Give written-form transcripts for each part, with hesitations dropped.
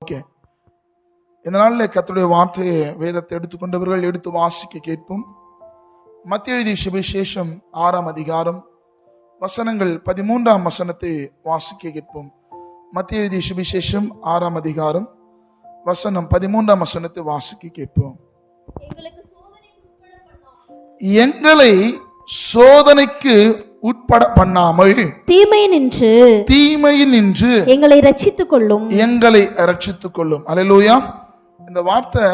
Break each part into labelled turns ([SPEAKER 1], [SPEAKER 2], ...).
[SPEAKER 1] Okay, இந்த நாளில் கர்த்தருடைய வார்த்தையை வேதத்தை எடுத்துக்கொண்டவர்கள் எடுத்து வாசிக்க கேட்போம். மத்திய எழுதிய சுவிசேஷம் 6ஆம் அதிகாரம் வசனங்கள் 13ஆம் வசனத்தை வாசிக்க கேட்போம். மத்திய எழுதிய சுவிசேஷம் 6ஆம் அதிகாரம் வசனம் 13ஆம் வசனத்தை வாசிக்க கேட்போம். எங்களை சோதனைக்கு உட்பட பண்ணாமல் தீமையில் நின்று
[SPEAKER 2] எங்களை ரட்சித்துக்
[SPEAKER 1] கொள்ளும். அல்லேலூயா. இந்த வார்த்தை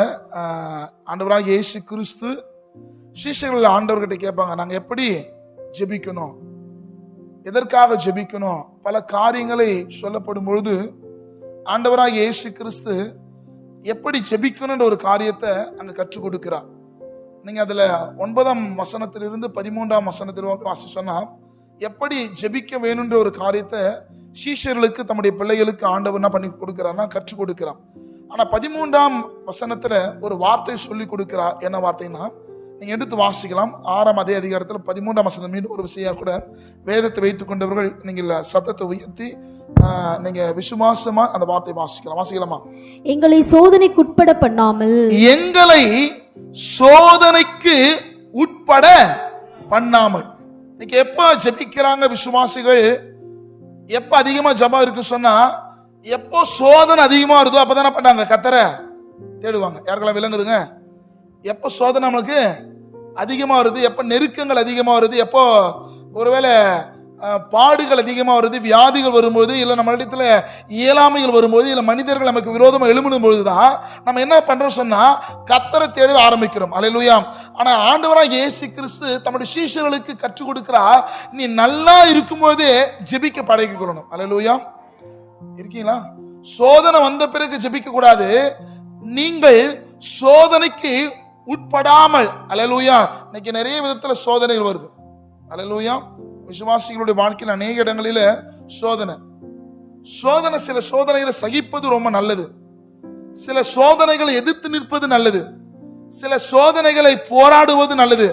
[SPEAKER 1] ஆண்டவராகிய இயேசு கிறிஸ்து சீஷர்கள் ஆண்டவர்கிட்ட கேட்பாங்க, நாங்க எப்படி ஜெபிக்கணும், எதற்காக ஜெபிக்கணும், பல காரியங்களை சொல்லப்படும் பொழுது ஆண்டவராகிய இயேசு கிறிஸ்து எப்படி ஜெபிக்கணும்ன்ற ஒரு காரியத்தை அங்க கற்றுக் கொடுக்கிறார். நீங்க அதுல 9ஆம் வசனத்திலிருந்து 13ஆம் வசனத்திலிருந்து வாசி சொன்னா எப்படி ஜெபிக்க வேணும்ன்ற ஒரு காரியத்தை சீஷர்களுக்கு தம்முடைய பிள்ளைகளுக்கு ஆண்டவர் என்ன பண்ணி கொடுக்கிறார்னா கற்றுக் கொடுக்கிறார். ஆனா 13ஆம் வசனத்துல ஒரு வார்த்தை சொல்லி கொடுக்கிறார். என்ன வார்த்தைன்னா நீங்க எடுத்து வாசிக்கலாம். 6ஆம் அதே அதிகாரத்தில் 13ஆம் வசனம் மீண்டும் ஒரு விஷயம் கூட வேதத்தை வைத்துக் கொண்டவர்கள் நீங்கள் சத்தத்தை உயர்த்தி நீங்க விசுவாசமா அந்த வார்த்தை வாசிக்கலாம். வாசிக்கலாமா?
[SPEAKER 2] எங்களை சோதனைக்கு உட்பட பண்ணாமல்,
[SPEAKER 1] எங்களை சோதனைக்கு உட்பட பண்ணாமல். இன்னைக்கு எப்ப ஜெபிக்கிறாங்க விசுவாசிகள், எப்ப அதிகமா ஜெபம் இருக்கு சொன்னா எப்போ சோதனை அதிகமா வருதோ அப்பதானே பண்ணாங்க கர்த்தரை தேடுவாங்க. யாருக்கெல்லாம் விளங்குதுங்க? எப்ப சோதனை நம்மளுக்கு அதிகமா வருது, எப்ப நெருக்கங்கள் அதிகமா வருது, எப்போ ஒருவேளை பாடுகள் அதிகமா வருது, வியாதிகள் வரும்போது, இல்ல நம்ம இடத்துல இயலாமைகள் வரும்போது, இல்ல மனிதர்கள் நமக்கு விரோதமா எழும்பும் பொழுதுதான் நம்ம என்ன பண்றோம் சொன்னா கர்த்தரை தேட ஆரம்பிக்கிறோம். அல்லேலூயா. ஆனா ஆண்டவராகிய இயேசு கிறிஸ்து தம்முடைய சீஷர்களுக்கு கற்றுக் கொடுக்கிறா, நீ நல்லா இருக்கும்போதே ஜெபிக்க பழகிக் கொள்ளணும். அல்லேலூயா. இருக்கீங்களா? சோதனை வந்த பிறகு ஜெபிக்க கூடாது, நீங்கள் சோதனைக்கு உட்படாமல். அல்லேலூயா. இன்னைக்கு நிறைய விதத்துல சோதனைகள் வருது. அல்லேலூயா. விசுவாசிகளுடைய வாழ்க்கையில் அநேக இடங்களில சோதனை. சில சோதனைகளை சகிப்பது ரொம்ப நல்லது, சில சோதனைகளை எதிர்த்து நிற்பது நல்லது, சில சோதனைகளை போராடுவது நல்லது,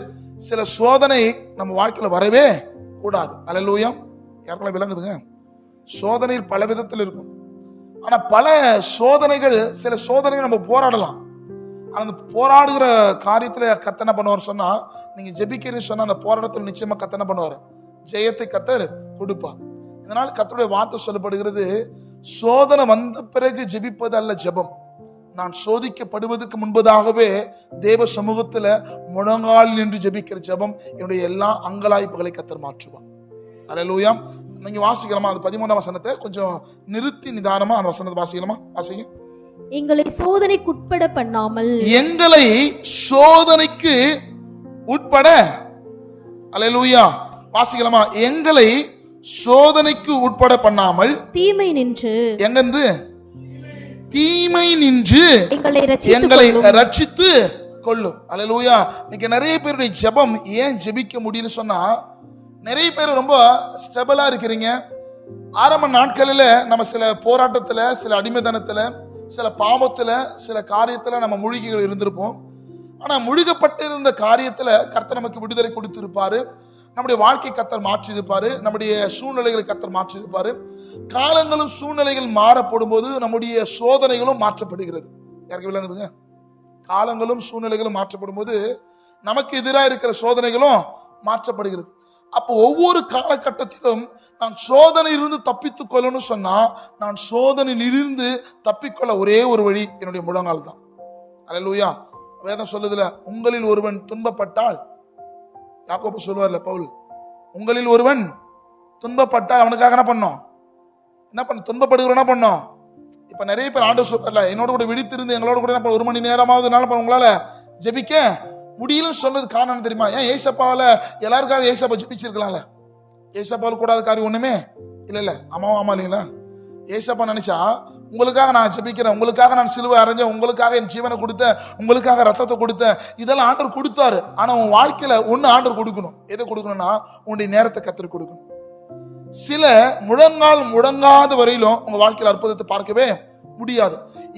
[SPEAKER 1] சில சோதனை நம்ம வாழ்க்கையில வரவே கூடாது. அல்லேலூயா. யாருக்கெல்லாம் விளங்குதுங்க? சோதனையில் பல விதத்தில் இருக்கும். ஆனா பல சோதனைகள், சில சோதனைகள் நம்ம போராடலாம். அந்த போராடுகிற காரியத்துல கர்த்தர் என்ன பண்ணுவார் சொன்னா, நீங்க ஜெபிக்கிறீங்க சொன்னா அந்த போராட்டத்தில் நிச்சயமா கர்த்தர் என்ன பண்ணுவாரு, ஜெயத்தை கர்த்தர் கொடுப்பார். இதனால் கர்த்தருடைய வார்த்தை சொல்லப்படுகிறது, சோதனை வந்த பிறகு ஜெபிப்பது அல்ல ஜெபம், நான் சோதிக்கப்படுவதற்கு முன்பதாகவே தேவ சமூகத்துல முழங்காலில் நின்று ஜெபிக்கிற ஜெபம் என்னுடைய எல்லா அங்கலாய்ப்புகளை கர்த்தர் மாற்றுவார். அல்லேலூயா. நீங்க வாசிக்கலாமா? அது 13ஆம் வசனத்தை கொஞ்சம் நிறுத்தி நிதானமா அந்த வசனத்தை வாசிக்கலாமா? வாசிங்க.
[SPEAKER 2] எங்களை சோதனைக்கு உட்பட பண்ணாமல்,
[SPEAKER 1] எங்களை சோதனைக்கு உட்பட. அல்லேலூயா. வாசிக்கலாமா? எங்களை சோதனைக்கு உட்பட பண்ணாமல்
[SPEAKER 2] தீமை நின்று,
[SPEAKER 1] எங்கென்று தீமை நின்று எங்களை ரட்சித்து கொள்ளும். அல்லேலூயா. இன்னைக்கு நிறைய பேருடைய ஜெபம் ஏன் ஜெபிக்க முடியும்னு சொன்னா, நிறைய பேர் ரொம்ப ஸ்டெபிளா இருக்கிறீங்க. ஆரம்ப நாட்களில் நம்ம சில போராட்டத்துல, சில அடிமைத்தனத்துல, சில பாவத்துல, சில காரியத்துல நம்ம மூழ்கிகள் இருந்திருப்போம். ஆனா முழுகப்பட்டிருந்த காரியத்துல கர்த்தர் நமக்கு விடுதலை கொடுத்திருப்பாரு, நம்முடைய வாழ்க்கை கர்த்தர் மாற்றி இருப்பாரு, நம்முடைய சூழ்நிலைகளை கர்த்தர் மாற்றி இருப்பாரு. காலங்களும் சூழ்நிலைகள் மாறப்படும் போது நம்முடைய சோதனைகளும் மாற்றப்படுகிறது. யாருக்கு விளங்குதுங்க? காலங்களும் சூழ்நிலைகளும் மாற்றப்படும் போது நமக்கு எதிராக இருக்கிற சோதனைகளும் மாற்றப்படுகிறது. அப்போ ஒவ்வொரு காலகட்டத்திலும் நான் சோதனையிலிருந்து தப்பித்துக் கொள்ளணும் சொன்னா, நான் சோதனையிலிருந்து தப்பிக்கொள்ள ஒரே ஒரு வழி என்னுடைய முழங்கால் தான். அல்லேலூயா. வேதம் சொல்லுதுல, உங்களில் ஒருவன் துன்பப்பட்டால், யாக்கோபு சொல்வார்ல பவுல், உங்களில் ஒருவன் துன்பப்பட்டால் அவனுக்காக என்ன பண்ணோம், துன்பப்படுகிற என்ன பண்ணோம். இப்ப நிறைய பேர் ஆண்டவர் சொல்றார்ல, என்னோட கூட விழித்திருந்து எங்களோட கூட என்ன 1 மணி நேரமாவது உங்களால ஜெபிக்க முடியலன்னு சொல்றது காரணம் தெரியுமா? ஏன் ஏசப்பாவில எல்லாருக்காக ஏசப்பா ஜெபிச்சிருக்கலாம்ல. ஏசப்பாவில் கூடாத காரியம் ஒண்ணுமே இல்ல. ஆமா இல்லைங்களா? ஏசப்பா நினைச்சா உங்களுக்காக நான் ஜெபிக்கிறேன், உங்களுக்காக நான் சிலுவை அரைஞ்சேன், உங்களுக்காக என் ஜீவனை கொடுத்தேன், உங்களுக்காக ரத்தத்தை கொடுத்தேன், இதெல்லாம் ஆண்டவர் கொடுத்தாரு. ஆனா உன் வாழ்க்கையில ஒண்ணு ஆண்டவர் கொடுக்கணும். எதை கொடுக்கணும்னா உன்னுடைய நேரத்தை கர்த்தர் கொடுக்கணும். சில முழங்கால் முழங்காத வரையிலும் உங்க வாழ்க்கையில் அற்புதத்தை பார்க்கவே முடியாது.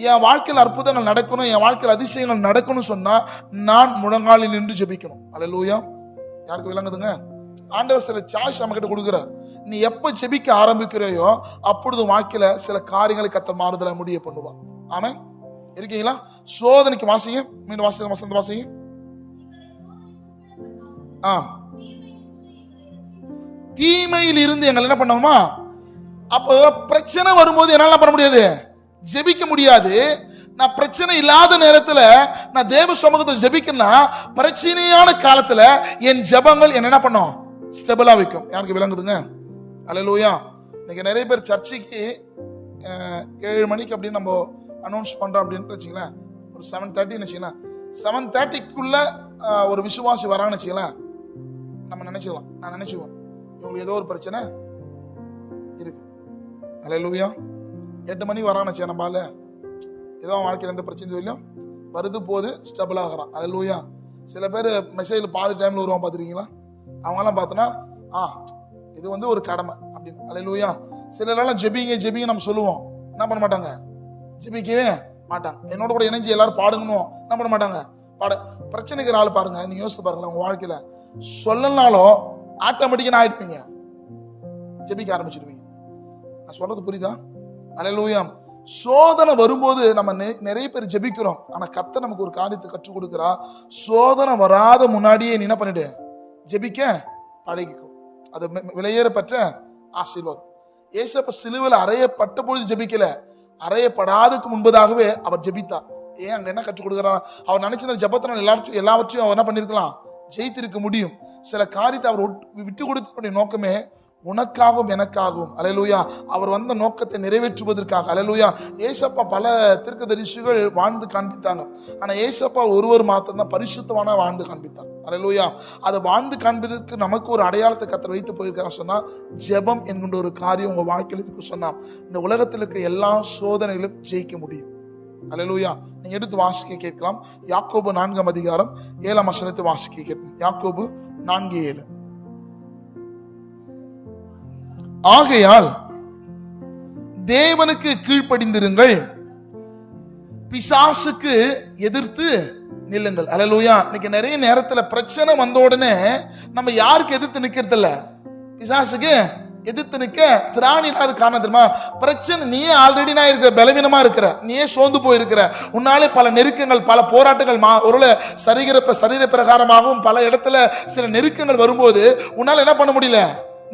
[SPEAKER 1] என் வாழ்க்கையில் அற்புதங்கள் நடக்கணும், என் வாழ்க்கையில் அதிசயங்கள் நடக்கணும் சொன்னா நான் முழங்காலில் நின்று ஜெபிக்கணும். அல்லேலூயா. யாருக்கு விளங்குதுங்க? ஆண்டவர் சில சாய்ஸ் நம்ம கிட்ட கொடுக்கிறார். நீ எப்ப ஜெபிக்க ஆரம்பிக்கிறையோ அப்பொழுது வாழ்க்கையில சில காரியங்களை கர்த்தர் மாறுதல முடிய பண்ணுவான். ஆமென். இருக்கீங்களா? சோதனைக்கு வாசிங்க, மீண்டும் வாசிங்க, வசந்த வாசிங்க. தீமையில் இருந்து எங்களை என்ன பண்ணோமா? அப்போ பிரச்சனை வரும்போது என்னால பண்ண முடியாது, ஜெபிக்க முடியாது. நான் பிரச்சனை இல்லாத நேரத்துல நான் தேவ சமூகத்தை ஜெபிக்கனா, பிரச்சனையான காலத்துல என் ஜெபங்கள் என்ன பண்ணும்? ஸ்டெபிளா வைக்கும். யாருக்கு விளங்குதுங்க? அல்லேலூயா. இன்னைக்கு நிறைய பேர் சர்ச்சைக்கு 7 மணிக்கு அப்படின்னு நம்ம அனௌன்ஸ் பண்றோம் அப்படின்னு வச்சுங்களேன், ஒரு 7:30 வச்சுக்கலாம். 7:30க்குள்ள ஒரு விசுவாசி வராங்கன்னு வச்சுக்கலாம், நம்ம நினைச்சுக்கலாம், நான் நினைச்சுக்குவேன் இவங்களுக்கு ஏதோ ஒரு பிரச்சனை இருக்கு. அல்லேலூயா. 8 மணிக்கு வரான்னு வச்சு நம்ம ஆளு ஏதோ வாழ்க்கையில் எந்த பிரச்சனை இல்லையோ வருது போது ஸ்டெபிள் ஆகிறான். அல்லேலூயா. சில பேர் மெசேஜ்ல பாதி டைம்ல வருவான், பார்த்துருக்கீங்களா? அவங்கெல்லாம் பார்த்தோன்னா இது வந்து ஒரு கடமை அப்படின்னு. அல்லேலூயா. சிலரெல்லாம் ஜெபிங்க நம்ம சொல்லுவோம், என்ன பண்ண மாட்டாங்க, ஜெபிக்கவே மாட்டாங்க. என்னோட கூட இணைஞ்சு எல்லாரும் பாடுங்கன்னு என்ன பண்ண மாட்டாங்க, பிரச்சனைக்கு ஆள் பாருங்க. நீங்க யோசிச்சு பாருங்களேன், உங்க வாழ்க்கையில சொல்லனாலும் ஆட்டோமேட்டிக்கா ஆயிடுவீங்க, ஜெபிக்க ஆரம்பிச்சிடுவீங்க. நான் சொல்றது புரியுதா? அல்லேலூயா. சோதனை வரும்போது நம்ம நிறைய பேர் ஜெபிக்கிறோம், ஆனா கர்த்தர் நமக்கு ஒரு காரியத்தை கற்றுக் கொடுக்கிறா. சோதனை வராத முன்னாடியே நீ என்ன பண்ணிடு, ஜெபிக்க பழகிக்கும். அது விலையேற பெற்ற ஆசீர்வாதம். ஏசப்ப சிலுவையில் அறையப்பட்ட பொழுது ஜெபிக்கல, அறையப்படாதுக்கு முன்பதாகவே அவர் ஜெபித்தார். ஏன் அங்க என்ன கற்றுக் கொடுக்கிறார்? அவர் நினைச்ச ஜெபத்தினால் எல்லாவற்றையும் அவர் என்ன பண்ணிருக்கலாம், ஜெயித்திருக்க முடியும். சில காரியத்தை அவர் விட்டு கொடுத்த நோக்கமே உனக்காகவும் எனக்காகவும். அல்லேலூயா. அவர் வந்த நோக்கத்தை நிறைவேற்றுவதற்காக. அல்லேலூயா. ஏசப்பா பல தீர்க்கதரிசிகள் வாழ்ந்து காண்பித்தாங்க, ஆனா ஏசப்பா ஒருவர் மாத்திரம் தான் பரிசுத்தமான வாழ்ந்து காண்பித்தார். அல்லேலூயா. அதை வாழ்ந்து காண்பதற்கு நமக்கு ஒரு அடையாளத்தை கர்த்தர் வைத்து போயிருக்கார். சொன்னா ஜெபம் என்கின்ற ஒரு காரியம் உங்க வாழ்க்கையில் இருக்கு சொன்னா, இந்த உலகத்தில் இருக்கிற எல்லா சோதனைகளும் ஜெயிக்க முடியும். அல்லேலூயா. நீங்க எடுத்து வாசிக்க கேட்கலாம். யாக்கோபு 4 அதிகாரம் 7 வசனத்தை வாசிக்க கேட்கலாம். யாக்கோபு 4:7. ஆகையால் தேவனுக்கு கீழ்ப்படிந்திருங்கள், பிசாசுக்கு எதிர்த்து நில்லுங்கள். அல்லேலூயா. இன்னைக்கு நிறைய நேரத்துல பிரச்சனை வந்த உடனே நம்ம யாருக்கு எதிர்த்து நிக்கிறது இல்ல, பிசாசுக்கு எதிர்த்து நிக்க திராணி இல்லாத காரணம் தெரியுமா? பிரச்சனை நீயே ஆல்ரெடி நான் இருக்கிற பலவீனமா இருக்கிற, நீயே சோர்ந்து போயிருக்கிற, உன்னாலே பல நெருக்கங்கள் பல போராட்டங்கள் ஒரு சரீர பிரகாரமாகவும் பல இடத்துல சில நெருக்கங்கள் வரும்போது உன்னால என்ன பண்ண முடியல,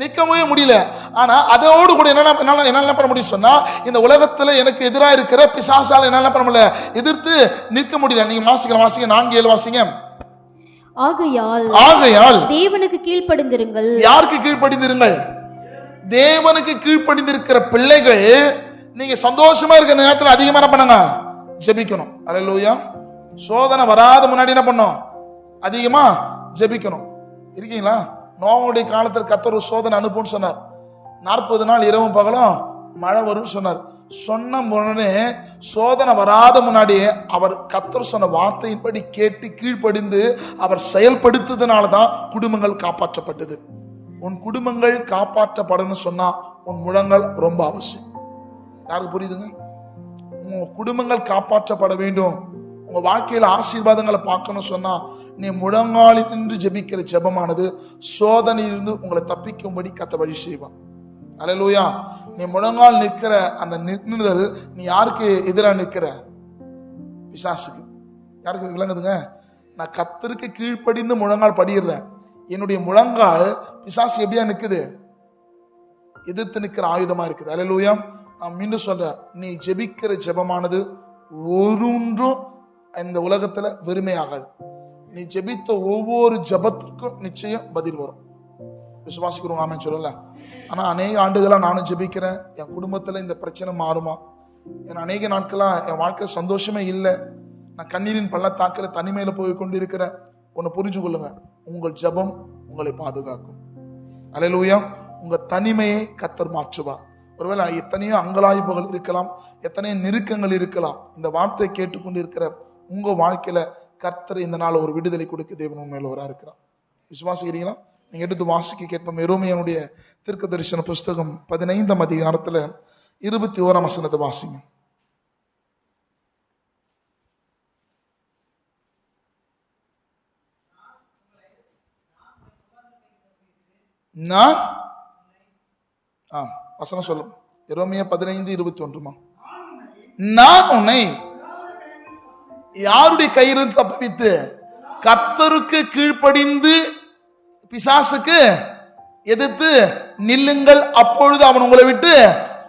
[SPEAKER 1] நிற்கவே முடியல. ஆனா அதோடு கூட என்ன பண்ண முடியும் சொன்னா, இந்த உலகத்துல எனக்கு எதிராக இருக்கிற பிசாசால என்ன பண்ண முடியல, எதிர்த்து நிற்க முடியல. நீங்க வாசிங்க 4:7 வாசிங்க.
[SPEAKER 2] ஆகையால் தேவனுக்கு கீழ்ப்படிந்திருங்கள்.
[SPEAKER 1] யாருக்கு கீழ்ப்படிந்திருங்கள்? தேவனுக்கு கீழ்ப்படிந்திருக்கிற பிள்ளைகள் நீங்க சந்தோஷமா இருக்கிற நேரத்தில் அதிகமா என்ன பண்ணுங்க, ஜெபிக்கணும். அல்லேலூயா. சோதனை வராத முன்னாடி என்ன பண்ணும், அதிகமா ஜெபிக்கணும். இருக்கீங்களா? நோவுடைய காலத்தில் கர்த்தர் ஒரு சோதனை அனுப்புன்னு சொன்னார். 40 நாள் இரவும் பகலும் மழை வரும்னு சொன்னார். சொன்ன உடனே சோதனை வராத முன்னாடியே அவர் கர்த்தர் சொன்ன வார்த்தையின்படி கேட்டு கீழ்ப்படிந்து அவர் செயல்படுத்ததுனாலதான் குடும்பங்கள் காப்பாற்றப்பட்டது. உன் குடும்பங்கள் காப்பாற்றப்படணும் சொன்னா உன் முழங்கள் ரொம்ப அவசியம். யாருக்கு புரியுதுங்க? உங்க குடும்பங்கள் காப்பாற்றப்பட வேண்டும், உங்க வாழ்க்கையில ஆசீர்வாதங்களை பார்க்கணும் சொன்னா நீ முழங்காலில் நின்று ஜெபிக்கிற ஜெபமானது சோதனையிலிருந்து உங்களை தப்பிக்கும்படி கர்த்தர் வழி செய்வான். அல்லேலூயா. நீ முழங்கால் நிற்கிற அந்த நின்றுதல் நீ யாருக்கு எதிராக நிற்கிற? பிசாசுக்கு. யாருக்கு விளங்குதுங்க? நான் கர்த்தருக்கு கீழ்ப்படிந்து முழங்கால் படிடுறேன், என்னுடைய முழங்கால் பிசாசு எப்படியா நிக்குது, எதிர்த்து நிற்கிற ஆயுதமா இருக்குது. அல்லேலூயா. நான் மீண்டும் சொல்றேன், நீ ஜெபிக்கிற ஜெபமானது ஒன்றும் இந்த உலகத்துல வெறுமையாகாது. நீ ஜெபித்த ஒவ்வொரு ஜெபத்திற்கும் நிச்சயம் பதில் வரும். விசுவாசிக்கிறோம், ஆமென் சொல்லல. ஆனா அநேக ஆண்டுகளா நானும் ஜெபிக்கிறேன், என் குடும்பத்துல இந்த பிரச்சனை மாறுமா, என் அநேக நாட்களா என் வாழ்க்கையில் சந்தோஷமே இல்லை, நான் கண்ணீரின் பள்ளத்தாக்கில தனிமையில போய் கொண்டு இருக்கிறேன். ஒன்னு புரிஞ்சு கொள்ளுங்க, உங்கள் ஜெபம் உங்களை பாதுகாக்கும். அல்லேலூயா. உங்க தனிமையை கர்த்தர் மாற்றுவா. ஒருவேளை எத்தனையோ அங்கலாய்ப்புகள் இருக்கலாம், எத்தனையோ நெருக்கங்கள் இருக்கலாம், இந்த வார்த்தை கேட்டுக்கொண்டு இருக்கிற உங்க வாழ்க்கையில கர்த்தர் இந்த நாள் ஒரு விடுதலை கொடுக்க தேவன் உண்மையிலவரா இருக்கிறார். விசுவாசிக்கிறீங்களா? நீங்க எடுத்து வாசிக்க கேட்போம். எரேமியாவுடைய தீர்க்க தரிசன புஸ்தகம் 15 அதிகாரத்துல 21 வசனத்தை வாசிங்க. வசனம் சொல்லும். எரேமியா 15:21. நான் உன்னை யாருடைய கையிலிருந்து தப்புவித்து? கர்த்தருக்கு கீழ்ப்படிந்து பிசாசுக்கு எதிர்த்து நில்லுங்கள், அப்பொழுது அவன் உங்களை விட்டு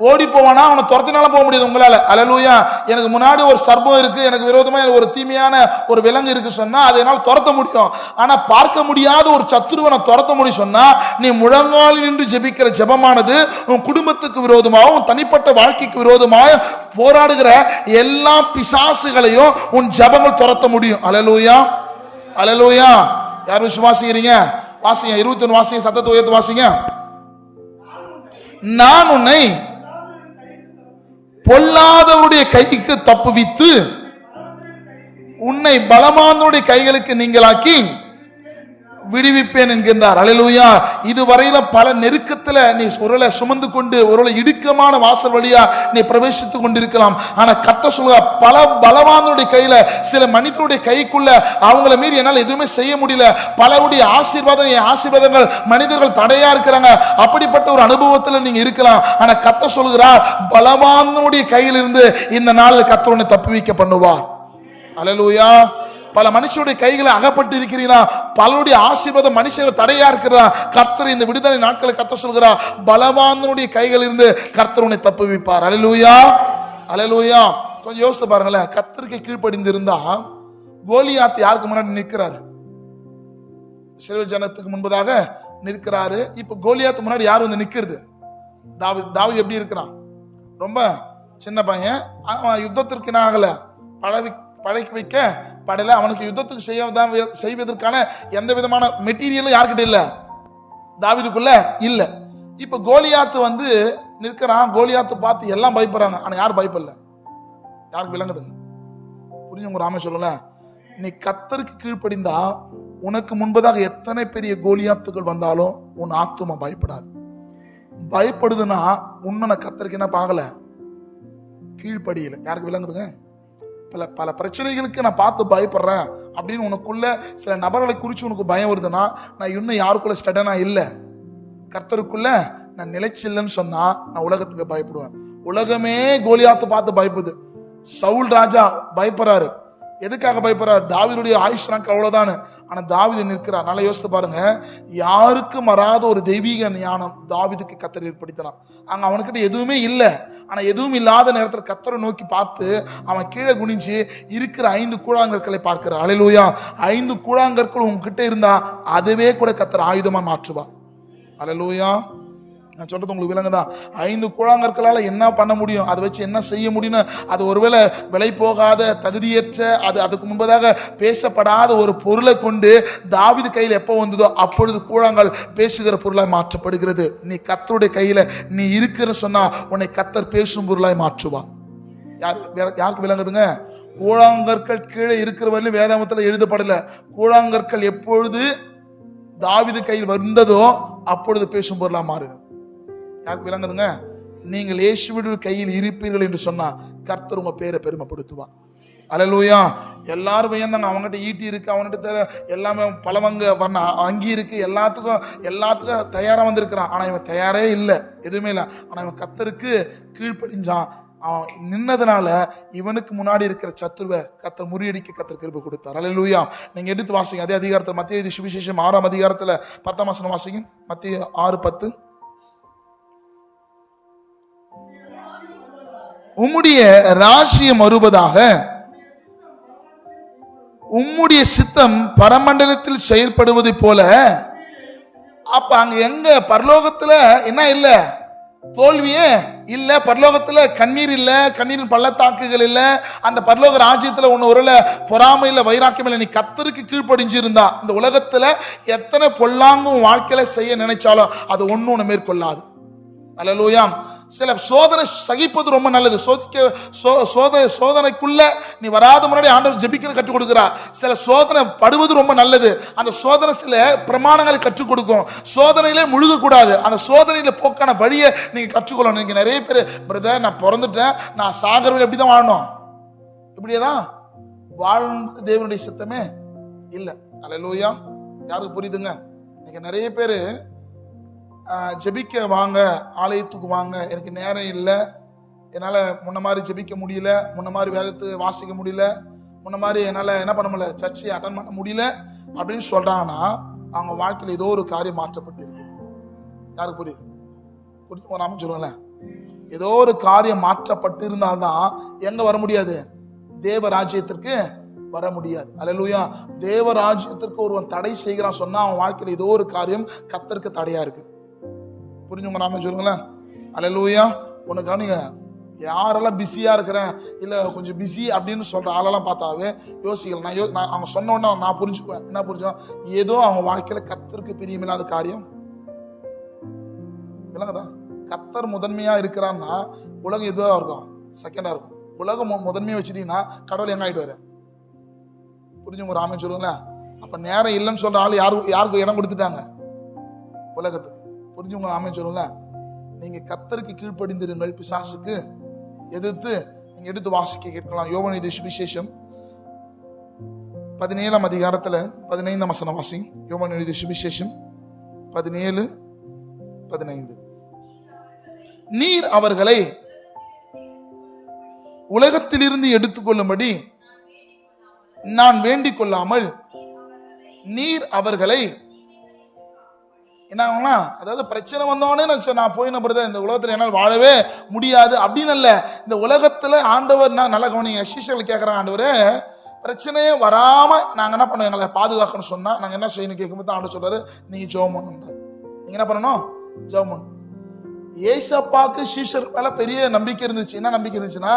[SPEAKER 1] ஓடி போவானா? அவனை துரத்தினாலும் போக முடியாது உங்களால. அல்லேலூயா. எனக்கு முன்னாடி ஒரு சர்ப்பம் இருக்கு, எனக்கு விரோதமா ஒரு தீமையான ஒரு விலங்கு இருக்கு சொன்னா அதை என்னால் துரத்த முடியும். ஆனா பார்க்க முடியாத ஒரு சத்துருவனை துரத்த முடியும் சொன்னா, நீ முழங்காலில் நின்று ஜெபிக்கிற ஜெபமானது உன் குடும்பத்துக்கு விரோதமாக, உன் தனிப்பட்ட வாழ்க்கைக்கு விரோதமாக போராடுகிற எல்லா பிசாசுகளையும் உன் ஜெபங்கள் துரத்த முடியும். அல்லேலூயா, அல்லேலூயா. யாரும் விசுவாசிக்கிறீங்க? வாசிங்க, 21 வாசிங்க, சத்தத்தை உயர்த்து வாசிங்க. நான் உன்னை பொல்லாதவருடைய கைக்கு தப்புவித்து உன்னை பலமானவருடைய கைகளுக்கு நீங்களாக்கி விடுவிப்பேன் என்கின்றார். அல்லேலூயா. இதுவரையில பல நெருக்கத்துல நீ ஒருவேளை சுமந்து கொண்டு ஒருவேளை இடுக்கமான வாசல் வழியா நீ பிரவேசித்துக் கொண்டிருக்கலாம். ஆனா கர்த்தர் சொல்லுங்க, பல பலவானுடைய கையில, சில மனிதனுடைய கைக்குள்ள அவங்கள மீறி என்னால் எதுவுமே செய்ய முடியல. பலருடைய ஆசீர்வாதங்கள் மனிதர்கள் தடையா இருக்கிறாங்க. அப்படிப்பட்ட ஒரு அனுபவத்துல நீங்க இருக்கலாம். ஆனா கர்த்தர் சொல்கிறார், பலவானுடைய கையிலிருந்து இந்த நாளில் கர்த்தர் உன்னை தப்புவிக்க பண்ணுவார். அல்லேலூயா. பல மனுஷனுடைய கைகளை அகப்பட்டு இருக்கிறீங்களா? பலருடைய ஆசீர்வாதம் மனுஷர்கள் தடையா இருக்கிறதா? கர்த்தர் இந்த விடுதலை நாட்களை கர்த்தர் சொல்கிறார், பலவானுடைய கைகளில் இருந்து கர்த்தர் உன்னை தப்புவிப்பார். அல்லேலூயா, அல்லேலூயா. கொஞ்சம் யோசித்து பாருங்களேன். கர்த்தருக்கு கீழ்ப்படிந்து இருந்தா கோலியாத் யாருக்கு முன்னாடி நிற்கிறாரு? இஸ்ரவேல் ஜனத்துக்கு முன்பதாக நிற்கிறாரு. இப்ப கோலியாத் முன்னாடி யார் வந்து நிக்கிறது? தாவீது எப்படி இருக்கிறான்? ரொம்ப சின்ன பையன். அவன் யுத்தத்திற்கு ஆகல, பழக்கி வைக்க படையில. அவனுக்கு யுத்தத்துக்கு செய்வதற்கான எந்த விதமான மெட்டீரியலும் யாருக்கிட்ட இல்ல, தாவீதுக்குள்ள இல்ல. இப்ப கோலியாத்து வந்து நிற்கிறான். கோலியாத்து பார்த்து எல்லாம் பயப்படுறாங்க. ஆனா யாரும் பயப்படல. யாருக்கு விளங்குது? புரியுங்க ராமே சொல்லல. நீ கர்த்தருக்கு கீழ்ப்படிந்தா உனக்கு முன்பதாக எத்தனை பெரிய கோலியாத்துகள் வந்தாலும் உன் ஆத்துமா பயப்படாது. பயப்படுதுன்னா உன்னை கர்த்தருக்கு என்ன பார்க்கல, கீழ்ப்படியல. யாருக்கு விளங்குதுங்க? பல பிரச்சனைகளுக்கு நான் பார்த்து பயப்படுறேன் அப்படின்னு உனக்குள்ள சில நபர்களை குறிச்சு உனக்கு பயம் வருதுன்னா, நான் இன்னும் யாருக்குள்ள ஸ்டடனா இல்ல, கர்த்தருக்குள்ள நான் நிலைச்சில்லன்னு சொன்னா நான் உலகத்துக்கு பயப்படுவேன். உலகமே கோலியாத்து பார்த்து பயப்படுது. சவுல் ராஜா பயப்படுறாரு. எதுக்காக பயப்படுறாரு? தாவீதுடைய ஆயுஷ் நாட்கள் அவ்வளவுதானு. ஆனா தாவீது நிற்கிறார். நல்லா யோசித்து பாருங்க. யாருக்கும் வராத ஒரு தெய்வீக ஞானம் தாவீதுக்கு கர்த்தர் ஏற்படுத்தினான். அங்க அவனுக்கிட்ட எதுவுமே இல்லை. ஆனா எதுவும் இல்லாத நேரத்தில் கர்த்தரை நோக்கி பார்த்து அவன் கீழே குனிஞ்சு இருக்கிற 5 கூழாங்கற்களை பார்க்கிறான். அல்லேலூயா. 5 கூழாங்கற்கள் உங்ககிட்ட இருந்தா அதுவே கூட கர்த்தர் ஆயுதமா மாற்றுவா. அல்லேலூயா. நான் சொல்றது உங்களுக்கு விளங்குதா? 5 கூழாங்கற்களால என்ன பண்ண முடியும், அதை வச்சு என்ன செய்ய முடியும்னு, அது ஒருவேளை விலை போகாத, தகுதியற்ற, அதுக்கு முன்பதாக பேசப்படாத ஒரு பொருளை கொண்டு தாவீது கையில் எப்போ வந்ததோ அப்பொழுது கூழாங்கல் பேசுகிற பொருளாய் மாற்றப்படுகிறது. நீ கர்த்தருடைய கையில நீ இருக்கிற சொன்னா உன்னை கர்த்தர் பேசும் பொருளாய் மாற்றுவா. யாருக்கு விளங்குதுங்க? கூழாங்கற்கள் கீழே இருக்கிற வரையிலும் வேதாகமத்தில் எழுதப்படல. கூழாங்கற்கள் எப்பொழுது தாவீது கையில் வந்ததோ அப்பொழுது பேசும் பொருளா மாறுது. யாருக்கு விளங்குதுங்க? நீங்கள் இயேசுவின் கையில் இருப்பீர்கள் என்று சொன்னா கர்த்தர் உங்க பேரை பெருமைப்படுத்துவா. அல்லேலூயா. எல்லாரும் வியந்தாங்க. அவங்ககிட்ட ஈட்டி இருக்கு, அவன்கிட்ட எல்லாமே பலவங்க வண்ண அங்கி இருக்கு, எல்லாத்துக்கும் தயாரா வந்திருக்கிறான். ஆனா இவன் தயாரே இல்லை, எதுவுமே இல்லை. ஆனா இவன் கர்த்தருக்கு கீழ்ப்படிஞ்சான். அவன் நின்னதுனால இவனுக்கு முன்னாடி இருக்கிற சத்துருவை கர்த்தர் முறியடிக்க கர்த்தர் கிருபை கொடுத்தார். அல்லேலூயா. நீங்க எடுத்து வாசிங்க அதே அதிகாரத்தில், மத்தேயு சுவிசேஷம் 6ஆம் அதிகாரத்துல 10ஆம் வசனம் வாசிங்க. மத்தேயு 6:10. உம்முடைய ராஜ்யம் வருவதாக, உம்முடைய சித்தம் பரமண்டலத்தில் செயல்படுவதை போல. அப்ப அங்க எங்க பரலோகத்துல என்ன இல்ல? தோல்வியே இல்ல. பரலோகத்துல கண்ணீர் இல்ல, கண்ணீரின் பள்ளத்தாக்குகள் இல்ல. அந்த பரலோக ராஜ்யத்துல ஒண்ணு ஒரு பொறாமை இல்ல, வைராக்கியம் இல்ல. நீ கர்த்தருக்கு கீழ்ப்படிஞ்சு இருந்தா இந்த உலகத்துல எத்தனை பொல்லாங்கும் வாழ்க்கையில செய்ய நினைச்சாலும் அது ஒண்ணு மேற்கொள்ளாது. அல்லேலூயா. சில சோதனை சகிப்பது ரொம்ப நல்லது. சோதனைக்குள்ள நீ வராத முன்னாடி ஆண்டவர் ஜெபிக்க கற்றுக் கொடுக்கிறார். சில சோதனை படுவது ரொம்ப நல்லது. அந்த சோதனை சில பிரமாணங்களை கற்றுக் கொடுக்கும். சோதனையிலே முழுக கூடாது. அந்த சோதனையில போக்கான வழியை நீங்க கற்றுக்கொள்ளணும். நீங்க நிறைய பேர், பிரதர் நான் பிறந்துட்டேன், நான் சாகரவில் எப்படிதான் வாழணும், இப்படியேதான் வாழ்ந்து தேவனுடைய சித்தமே இல்ல. அல்லேலூயா. யாருக்கு புரியுதுங்க? நீங்க நிறைய பேரு ஜெபிக்க வாங்க, ஆலயத்துக்கு வாங்க, எனக்கு நேரம் இல்லை, என்னால முன்ன மாதிரி ஜெபிக்க முடியல, முன்ன மாதிரி வேதத்தை வாசிக்க முடியல, முன்ன மாதிரி என்னால என்ன பண்ண முடியல, சர்ச்சை அட்டன் பண்ண முடியல அப்படின்னு சொல்றாங்கன்னா அவங்க வாழ்க்கையில் ஏதோ ஒரு காரியம் மாற்றப்பட்டு இருக்கு. யாருக்கு புரியுது? புரிஞ்சு சொல்லுங்கள, ஏதோ ஒரு காரியம் மாற்றப்பட்டு இருந்தால்தான் எங்க வர முடியாது, தேவ ராஜ்யத்திற்கு வர முடியாது. அல்லேலூயா. தேவ ராஜ்யத்திற்கு ஒருவன் தடை செய்கிறான் சொன்னா அவன் வாழ்க்கையில் ஏதோ ஒரு காரியம் கர்த்தருக்கு தடையா இருக்கு. புரிஞ்சுங்க நாம சொல்லுங்களேன். அல்லேலூயா. உனக்கு கவனிங்க, யாரெல்லாம் பிஸியா இருக்கிறேன் இல்ல கொஞ்சம் பிஸி அப்படின்னு சொல்ற ஆளெல்லாம் பார்த்தாவே யோசிக்கல. நான் அவங்க சொன்ன உடனே நான் புரிஞ்சுக்குவேன். என்ன புரிஞ்சோம், ஏதோ அவங்க வாழ்க்கையில கர்த்தருக்கு பிரியமில்லாத காரியம் இல்லைங்கதா. கர்த்தர் முதன்மையா இருக்கிறான்னா உலகம் எதுவா இருக்கும், செகண்டா இருக்கும். உலகம் முதன்மையா வச்சுட்டீங்கன்னா கடவுள் எங்க ஆயிடுவாரு? புரிஞ்சுங்க ராமன் சொல்லுங்களேன். அப்ப நேரம் இல்லைன்னு சொல்ற ஆள் யாருக்கு இடம் கொடுத்துட்டாங்க? உலகத்துக்கு. புரிஞ்சுங்க ஆமன் சொல்லுங்களேன். நீங்க கர்த்தருக்கு கீழ்ப்படிந்திருங்கள், பிசாசுக்கு எதிர்த்து நீங்க எடுத்து வாசிக்க கேட்கலாம். யோவான் சுவிசேஷம் 17ஆம் அதிகாரத்துல 15ஆம் வசனம் வாசி. யோவான் சுவிசேஷம் 17:15. நீர் அவர்களை உலகத்திலிருந்து எடுத்துக்கொள்ளும்படி நான் வேண்டிக் கொள்ளாமல் நீர் அவர்களை என்ன, அதாவது பிரச்சனை வந்தோடனே நான் போய் இந்த உலகத்துல என்னால் வாழவே முடியாது அப்படின்னு அல்ல. இந்த உலகத்துல ஆண்டவர் நல்ல கவனிங்க, சீஷர்கள் கேட்கிறாங்க, ஆண்டவரே பிரச்சனையே வராம நாங்க என்ன பண்ணுவோம், எங்களை பாதுகாக்கணும்னு சொன்னா நாங்க என்ன செய்யணும் கேட்கும்போது ஆண்டவர் சொல்றாரு, நீங்க ஜெபம் பண்ணுன்ற. நீங்க என்ன பண்ணணும்? ஜெபம் பண்ணணும். ஏசப்பாக்கு சீஷர் மேல பெரிய நம்பிக்கை இருந்துச்சு. என்ன நம்பிக்கை இருந்துச்சுன்னா,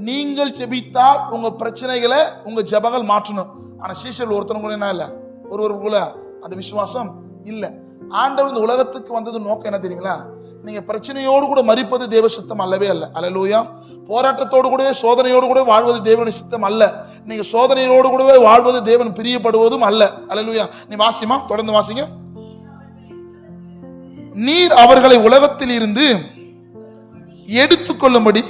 [SPEAKER 1] நீங்கள் ஜெபித்தால் உங்க பிரச்சனைகளை உங்க ஜெபங்கள் மாற்றணும். ஆனா சீஷர்கள் ஒருத்தனுக்குள்ள என்ன இல்ல, ஒருவருக்குள்ள அந்த விசுவாசம் இல்ல. ஆண்டவர் இந்த உலகத்துக்கு வந்தது நோக்கம் என்ன தெரியுங்களா? நீங்க பிரச்சனையோடு கூட மரிப்பது தேவ சித்தம் அல்லவே அல்ல. அல்லேலூயா. போராட்டத்தோடு கூடவே சோதனையோடு கூட வாழ்வது தேவனுடைய சித்தம் அல்ல. நீங்க சோதனையோடு கூடவே வாழ்வது தேவன் பிரியப்படுவதும் அல்ல. அல்லேலூயா. நீ வாசிமா, தொடர்ந்து வாசிங்க. நீர் அவர்களை உலகத்தில் இருந்து எடுத்துக்கொள்ளும்படி